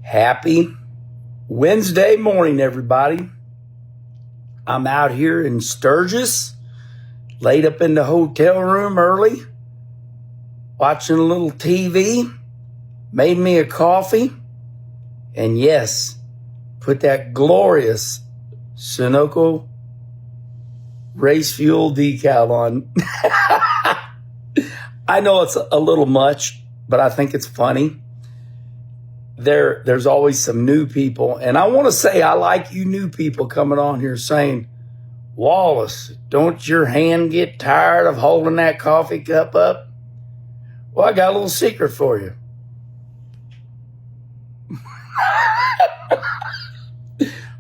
Happy Wednesday morning, everybody. I'm out here in Sturgis, laid up in the hotel room early, watching a little TV, made me a coffee, and yes, put that glorious Sunoco race fuel decal on. I know it's a little much, but I think it's funny. There's always some new people, and I want to say I like you new people coming on here saying, Wallace, don't your hand get tired of holding that coffee cup up? Well, I got a little secret for you.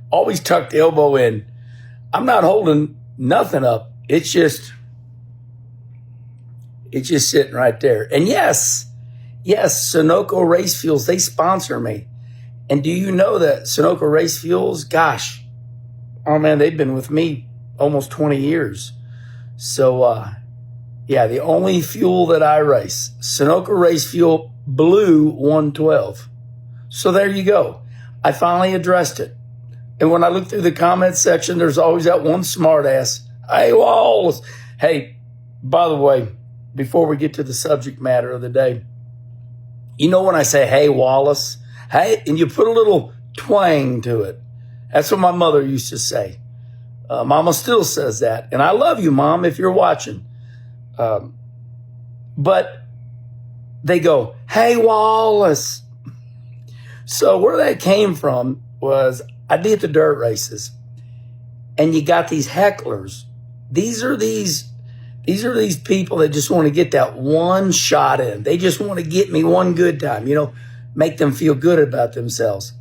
Always tuck the elbow in. I'm not holding nothing up. It's just sitting right there. And yes, Sunoco Race Fuels, they sponsor me. And do you know that Sunoco Race Fuels, gosh, oh man, they've been with me almost 20 years. So, yeah, the only fuel that I race, Sunoco Race Fuel Blue 112. So there you go. I finally addressed it. And when I look through the comments section, there's always that one smartass. Hey, Wallace. Hey, by the way, before we get to the subject matter of the day, you know when I say, hey, Wallace, hey, and you put a little twang to it. That's what my mother used to say. Mama still says that. And I love you, Mom, if you're watching. But they go, hey, Wallace. So where that came from was I did the dirt races. And you got these hecklers. These are these people that just want to get that one shot in. They just want to get me one good time, make them feel good about themselves.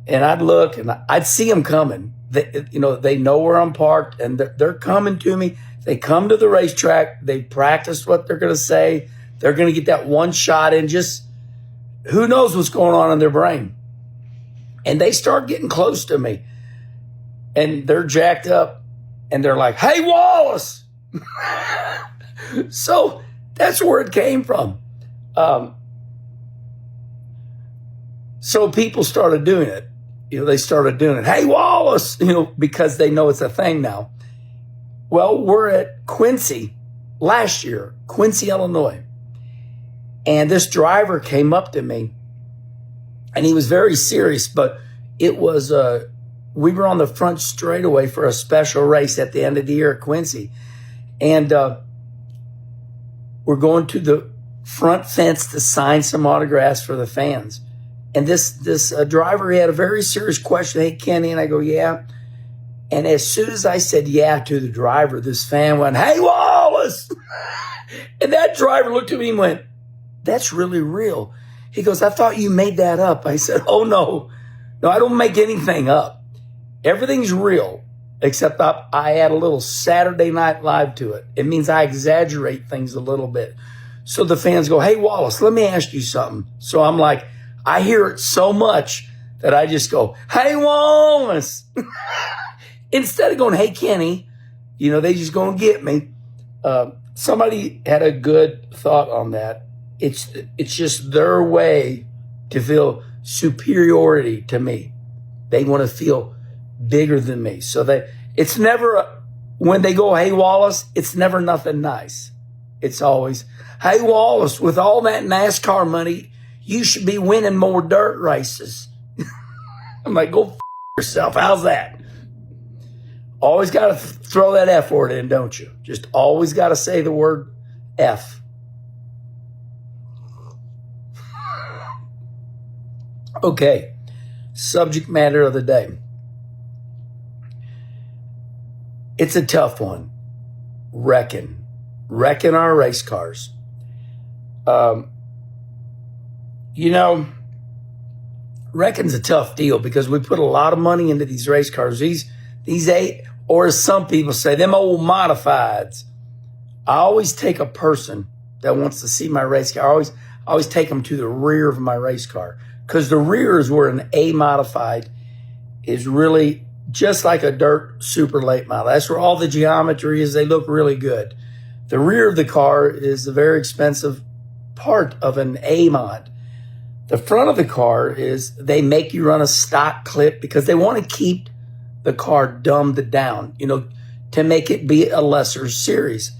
And I'd look and I'd see them coming. They know where I'm parked and they're coming to me. They come to the racetrack. They practice what they're going to say. They're going to get that one shot in. Just who knows what's going on in their brain. And they start getting close to me and they're jacked up and they're like, hey, Wallace. So that's where it came from. So people started doing it. They started doing it. Hey, Wallace, because they know it's a thing now. Well, we're at Quincy last year, Quincy, Illinois. And this driver came up to me and he was very serious, but it was, we were on the front straightaway for a special race at the end of the year at Quincy. And we're going to the front fence to sign some autographs for the fans. And this driver, he had a very serious question. Hey, Kenny. And I go, yeah. And as soon as I said yeah to the driver, this fan went, hey, Wallace. And that driver looked at me and went, that's really real. He goes, I thought you made that up. I said, oh, no, I don't make anything up. Everything's real, except I add a little Saturday Night Live to it. It means I exaggerate things a little bit. So the fans go, hey, Wallace, let me ask you something. So I'm like, I hear it so much that I just go, hey, Wallace. Instead of going, hey, Kenny, they just going to get me. Somebody had a good thought on that. It's just their way to feel superiority to me. They want to feel bigger than me. So it's never, when they go, hey, Wallace, it's never nothing nice. It's always, hey, Wallace, with all that NASCAR money, you should be winning more dirt races. I'm like, go yourself. How's that? Always got to throw that F word in, don't you? Just always got to say the word F. Okay, subject matter of the day. It's a tough one. Wrecking our race cars. Wrecking's a tough deal because we put a lot of money into these race cars. These eight, or as some people say, them old modifieds. I always take a person that wants to see my race car. I always take them to the rear of my race car because the rear is where an A modified is really just like a dirt super late model. That's where all the geometry is. They look really good. The rear of the car is a very expensive part of an A mod. The front of the car is they make you run a stock clip because they want to keep the car dumbed down, to make it be a lesser series.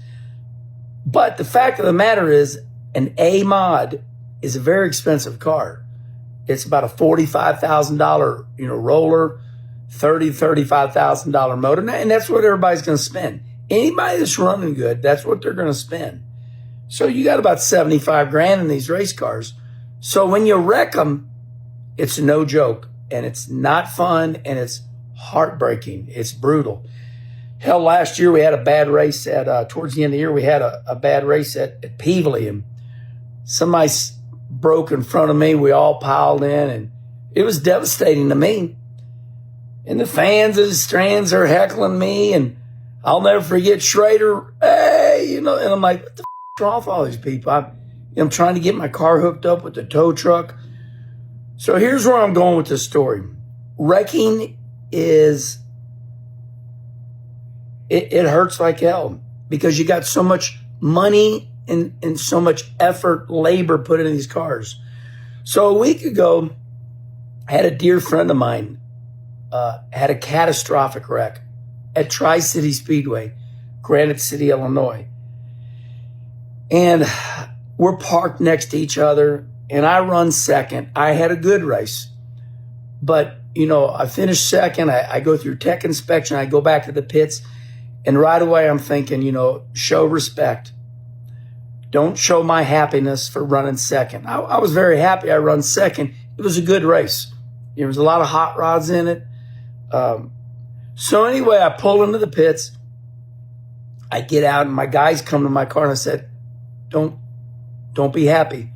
But the fact of the matter is an A mod is a very expensive car. It's about a $45,000, roller, $35,000 motor. And that's what everybody's going to spend. Anybody that's running good, that's what they're going to spend. So you got about 75 grand in these race cars. So when you wreck them, it's no joke, and it's not fun, and it's heartbreaking. It's brutal. Hell, last year we had a bad race towards the end of the year, we had a bad race at Peevely, and somebody broke in front of me. We all piled in, and it was devastating to me. And the fans of the stands are heckling me, and I'll never forget Schrader, hey, and I'm like, what the f*** is wrong with all these people? I'm trying to get my car hooked up with the tow truck. So here's where I'm going with this story. Wrecking is, it hurts like hell because you got so much money and so much effort, labor put into these cars. So a week ago, I had a dear friend of mine had a catastrophic wreck at Tri-City Speedway, Granite City, Illinois. And we're parked next to each other, and I run second. I had a good race. But, I finished second. I go through tech inspection. I go back to the pits. And right away, I'm thinking, show respect. Don't show my happiness for running second. I was very happy I run second. It was a good race. There was a lot of hot rods in it. So anyway, I pull into the pits. I get out, and my guys come to my car, and I said, don't be happy.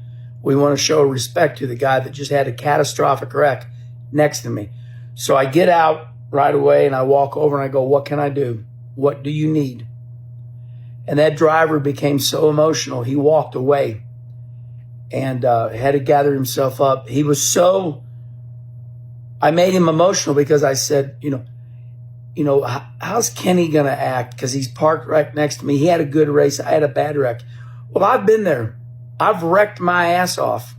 We want to show respect to the guy that just had a catastrophic wreck next to me. So I get out right away, and I walk over, and I go, what can I do? What do you need? And that driver became so emotional, he walked away and had to gather himself up. He was I made him emotional because I said, how's Kenny going to act? Because he's parked right next to me. He had a good race. I had a bad wreck. Well, I've been there. I've wrecked my ass off.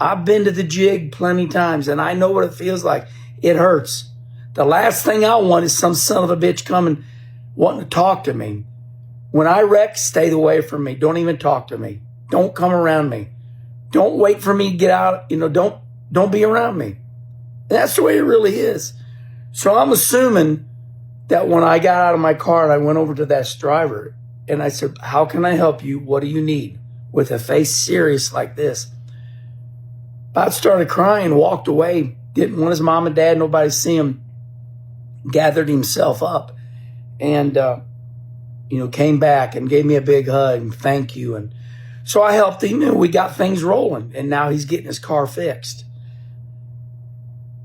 I've been to the JEGS plenty times, and I know what it feels like. It hurts. The last thing I want is some son of a bitch coming wanting to talk to me. When I wreck, stay away from me. Don't even talk to me. Don't come around me. Don't wait for me to get out. Don't be around me. That's the way it really is. So I'm assuming that when I got out of my car and I went over to that driver and I said, how can I help you? What do you need? With a face serious like this. About started crying, walked away, didn't want his mom and dad, nobody to see him, gathered himself up and, came back and gave me a big hug and thank you. And so I helped him and we got things rolling, and now he's getting his car fixed.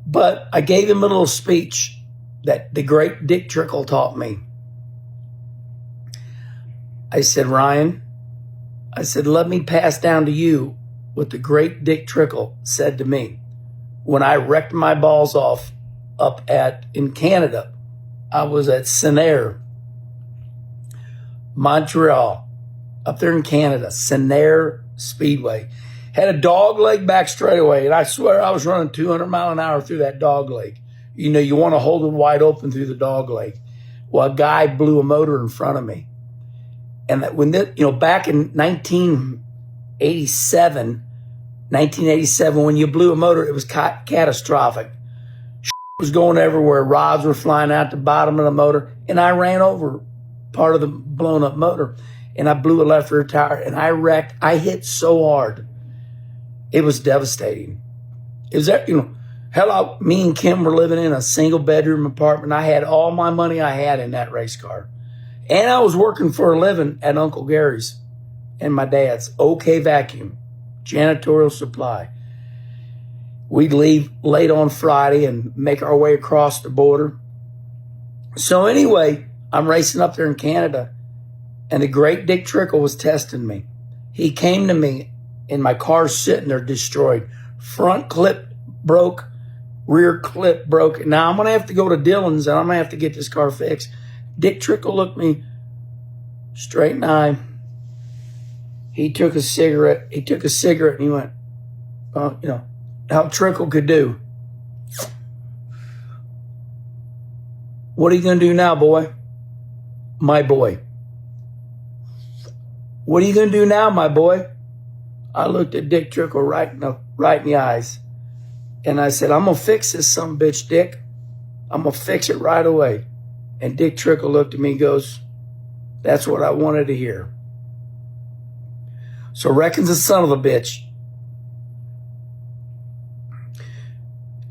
But I gave him a little speech that the great Dick Trickle taught me. I said, Ryan, let me pass down to you what the great Dick Trickle said to me when I wrecked my balls off in Canada. I was at Senair, Montreal, up there in Canada, Senair Speedway. Had a dog leg back straightaway, and I swear I was running 200 mile an hour through that dog leg. You want to hold it wide open through the dog leg. Well, a guy blew a motor in front of me. And that back in 1987, when you blew a motor, it was catastrophic. Was going everywhere. Rods were flying out the bottom of the motor, and I ran over part of the blown up motor, and I blew a left rear tire, and I wrecked. I hit so hard. It was devastating. It was that, hell, me and Kim were living in a single bedroom apartment. I had all my money I had in that race car. And I was working for a living at Uncle Gary's and my dad's, OK Vacuum, janitorial supply. We'd leave late on Friday and make our way across the border. So anyway, I'm racing up there in Canada, and the great Dick Trickle was testing me. He came to me, and my car's sitting there destroyed. Front clip broke, rear clip broke. Now I'm going to have to go to Dillon's, and I'm going to have to get this car fixed. Dick Trickle looked me straight in the eye. He took a cigarette. And he went, well, how Trickle could do. What are you going to do now, boy? My boy. What are you going to do now, my boy? I looked at Dick Trickle right in the eyes. And I said, I'm going to fix this son bitch, Dick. I'm going to fix it right away. And Dick Trickle looked at me and goes, that's what I wanted to hear. So Reckon's a son of a bitch.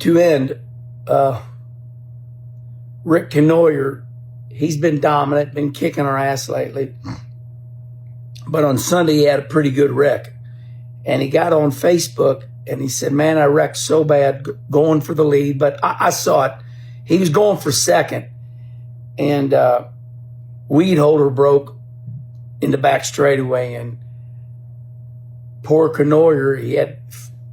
To end, Rick Knoyer, he's been dominant, been kicking our ass lately. But on Sunday, he had a pretty good wreck. And he got on Facebook and he said, man, I wrecked so bad going for the lead. But I saw it. He was going for second. And weed holder broke in the back straightaway. And poor Knoyer, he had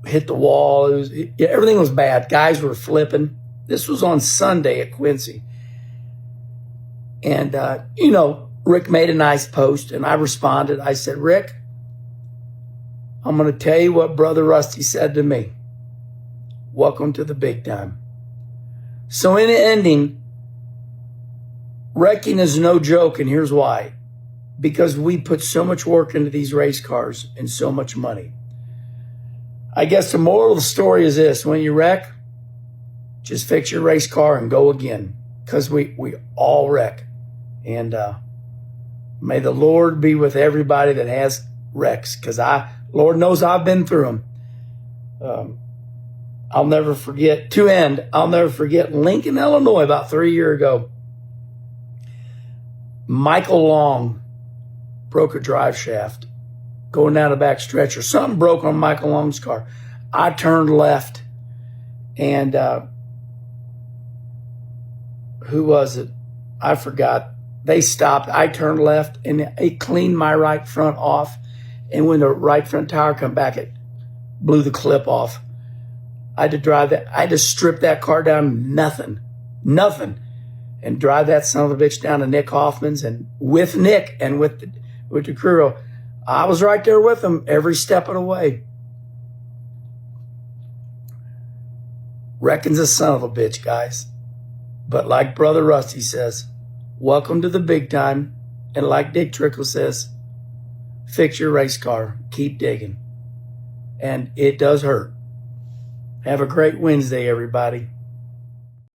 hit the wall. Everything was bad. Guys were flipping. This was on Sunday at Quincy. And, Rick made a nice post, and I responded. I said, Rick, I'm going to tell you what Brother Rusty said to me. Welcome to the big time. So in the ending, wrecking is no joke, and here's why. Because we put so much work into these race cars and so much money. I guess the moral of the story is this. When you wreck, just fix your race car and go again. Because we all wreck. And may the Lord be with everybody that has wrecks. Because Lord knows I've been through them. I'll never forget, to end, I'll never forget Lincoln, Illinois, about 3 years ago. Michael Long broke a drive shaft going down the back stretcher. Something broke on Michael Long's car. I turned left, and who was it? I forgot. They stopped. I turned left, and it cleaned my right front off. And when the right front tire come back, it blew the clip off. I had to drive that. I had to strip that car down, nothing, and drive that son of a bitch down to Nick Hoffman's. And with Nick and with the crew, I was right there with them every step of the way. Reckon's a son of a bitch, guys. But like Brother Rusty says, welcome to the big time. And like Dick Trickle says, fix your race car. Keep digging. And it does hurt. Have a great Wednesday, everybody.